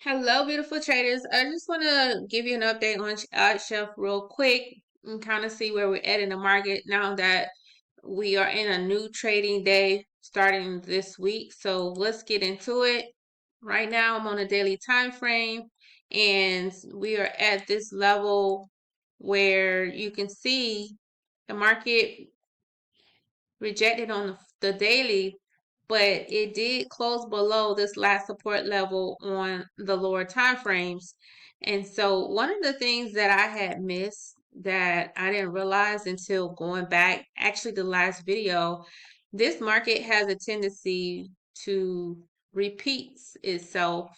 Hello, beautiful traders. I just want to give you an update on AUDCHF real quick and kind of see where we're at in the market now that we are in a new trading day starting this week. So let's get into it. Right now, I'm on a daily time frame, and we are at this level where you can see the market rejected on the daily, but it did close below this last support level on the lower time frames. And so one of the things that I had missed that I didn't realize until going back, actually the last video, this market has a tendency to repeat itself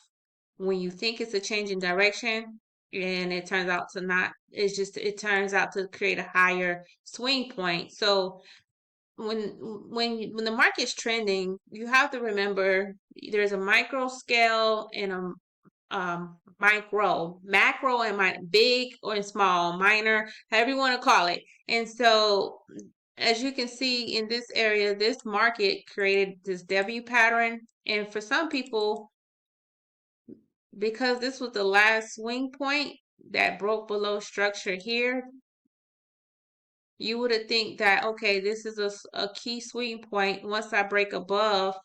when you think it's a change in direction and it turns out to not. It turns out to create a higher swing point. So when the market's trending, you have to remember there's a micro scale and a macro and big or small, minor, however you want to call it. And so, as you can see in this area, this market created this W pattern, and for some people, because this was the last swing point that broke below structure here, you would have think that, okay, this is a key swing point. Once I break above,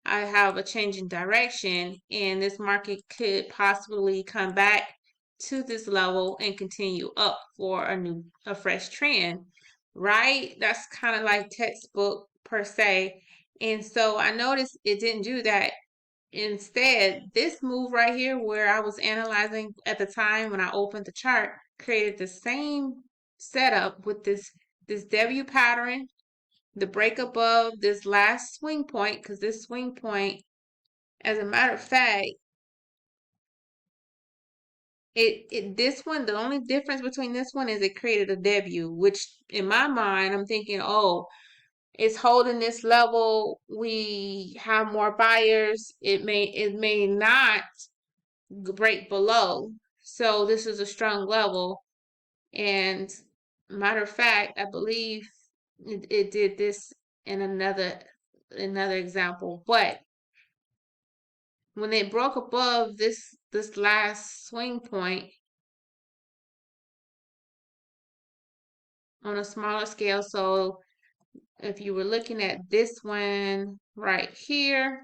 I have a change in direction, and this market could possibly come back to this level and continue up for a fresh trend, right? That's kind of like textbook per se. And so I noticed it didn't do that. Instead, this move right here, where I was analyzing at the time when I opened the chart, created the same setup with this W pattern, the break above this last swing point, because this swing point, as a matter of fact, this one, the only difference between this one is it created a W, which in my mind, I'm thinking, oh, it's holding this level. We have more buyers. It may not break below. So this is a strong level. And matter of fact, I believe it did this in another example. But when it broke above this last swing point on a smaller scale, so if you were looking at this one right here,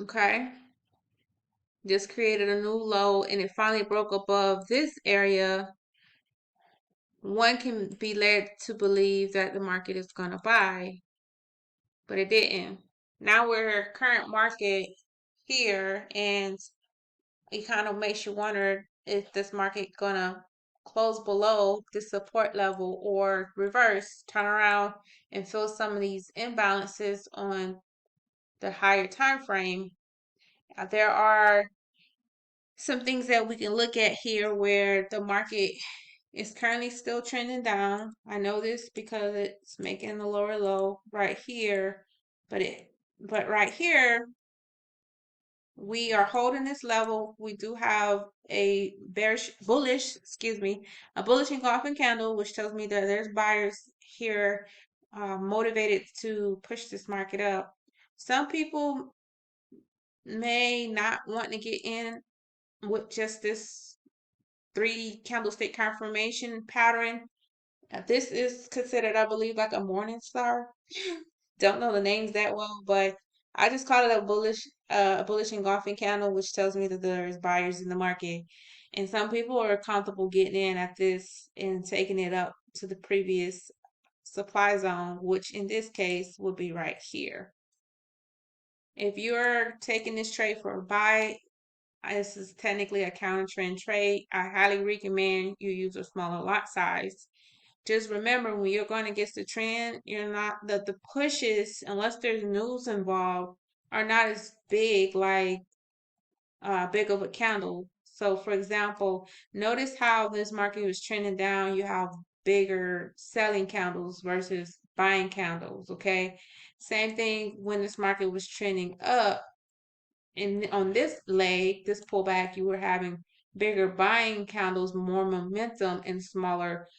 okay, just created a new low and it finally broke above this area, one can be led to believe that the market is going to buy, but it didn't. Now we're current market here, and it kind of makes you wonder if this market gonna close below this support level or reverse, turn around and fill some of these imbalances on the higher time frame. There are some things that we can look at here where the market is currently still trending down. I know this because it's making the lower low right here, but right here we are holding this level. We do have a a bullish engulfing candle, which tells me that there's buyers here motivated to push this market up. Some people may not want to get in with just this three candlestick confirmation pattern. This is considered, I believe, like a morning star. Don't know the names that well, but I just call it a bullish engulfing candle, which tells me that there's buyers in the market. And some people are comfortable getting in at this and taking it up to the previous supply zone, which in this case would be right here. If you're taking this trade for a buy, this is technically a counter trend trade. I highly recommend you use a smaller lot size. Just remember, when you're going against the trend, you're not the pushes, unless there's news involved, are not as big, like big of a candle. So for example, notice how this market was trending down. You have bigger selling candles versus buying candles. Okay, same thing when this market was trending up, and on this leg, this pullback, you were having bigger buying candles, more momentum, and smaller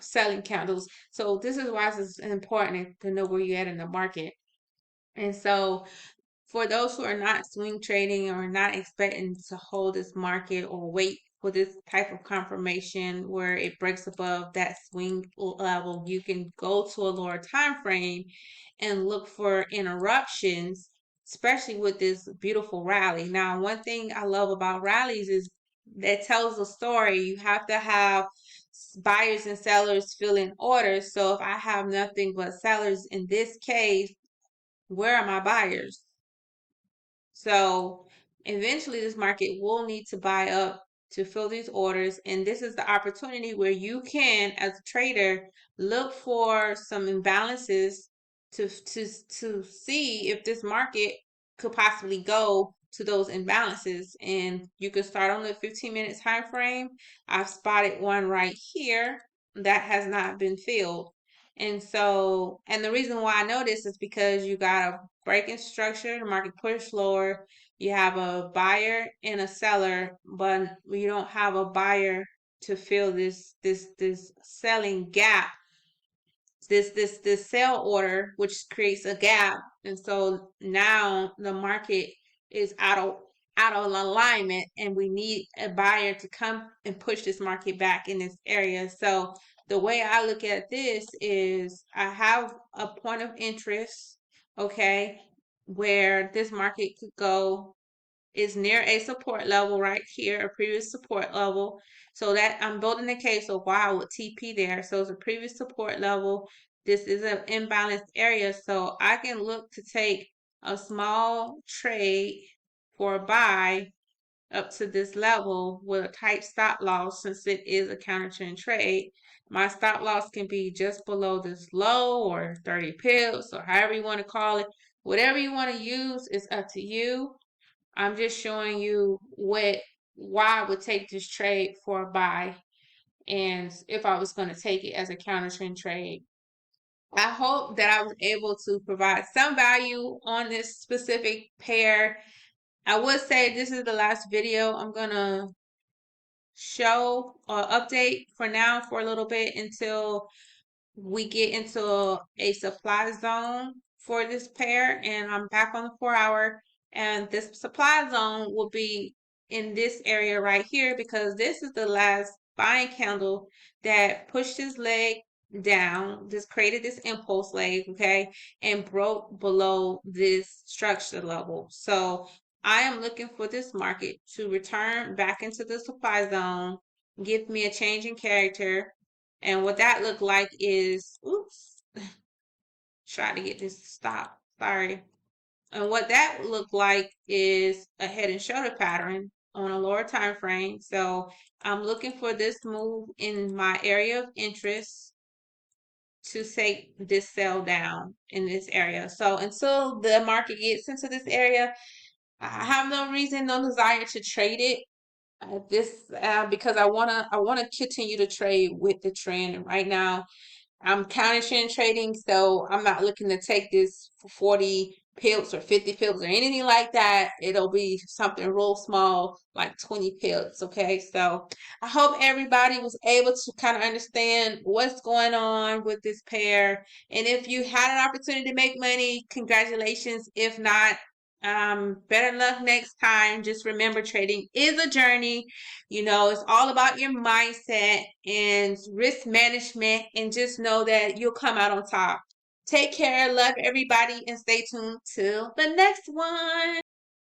selling candles. So this is why it's important to know where you're at in the market. And so for those who are not swing trading or not expecting to hold this market or wait for this type of confirmation where it breaks above that swing level, you can go to a lower time frame and look for interruptions, especially with this beautiful rally. Now, one thing I love about rallies is that tells a story. You have to have buyers and sellers filling orders. So if I have nothing but sellers in this case, where are my buyers? So eventually, this market will need to buy up to fill these orders. And this is the opportunity where you can, as a trader, look for some imbalances to see if this market could possibly go to those imbalances. And you can start on the 15-minute time frame. I've spotted one right here that has not been filled. And so, and the reason why I know this is because you got a breaking structure, the market pushed lower. You have a buyer and a seller, but you don't have a buyer to fill this selling gap, this sell order, which creates a gap. And so now the market is out of alignment, and we need a buyer to come and push this market back in this area. So the way I look at this is I have a point of interest, okay, where this market could go is near a support level right here, a previous support level. So that I'm building a case of why I would TP there. So it's a previous support level. This is an imbalanced area. So I can look to take a small trade for a buy up to this level with a tight stop loss, since it is a counter trend trade. My stop loss can be just below this low or 30 pips or however you want to call it. Whatever you want to use is up to you. I'm just showing you why I would take this trade for a buy, and if I was going to take it as a counter trend trade. I hope that I was able to provide some value on this specific pair. I would say this is the last video I'm going to show or update for now for a little bit until we get into a supply zone for this pair, and I'm back on the 4 hour, and this supply zone will be in this area right here, because this is the last buying candle that pushed this leg down, this created this impulse leg, okay, and broke below this structure level. So I am looking for this market to return back into the supply zone, give me a change in character. And what that looked like is, oops, try to get this to stop. Sorry. And what that looked like is a head and shoulder pattern on a lower time frame. So I'm looking for this move in my area of interest to take this sell down in this area. So until the market gets into this area, I have no reason, no desire to trade it. Because I wanna continue to trade with the trend. And right now, I'm counter trend trading, so I'm not looking to take this for 40 pips or 50 pips or anything like that. It'll be something real small, like 20 pips. Okay, so I hope everybody was able to kind of understand what's going on with this pair. And if you had an opportunity to make money, congratulations. If not, better luck next time. Just remember, trading is a journey. It's all about your mindset and risk management, and just know that you'll come out on top. Take care, love everybody, and stay tuned till the next one.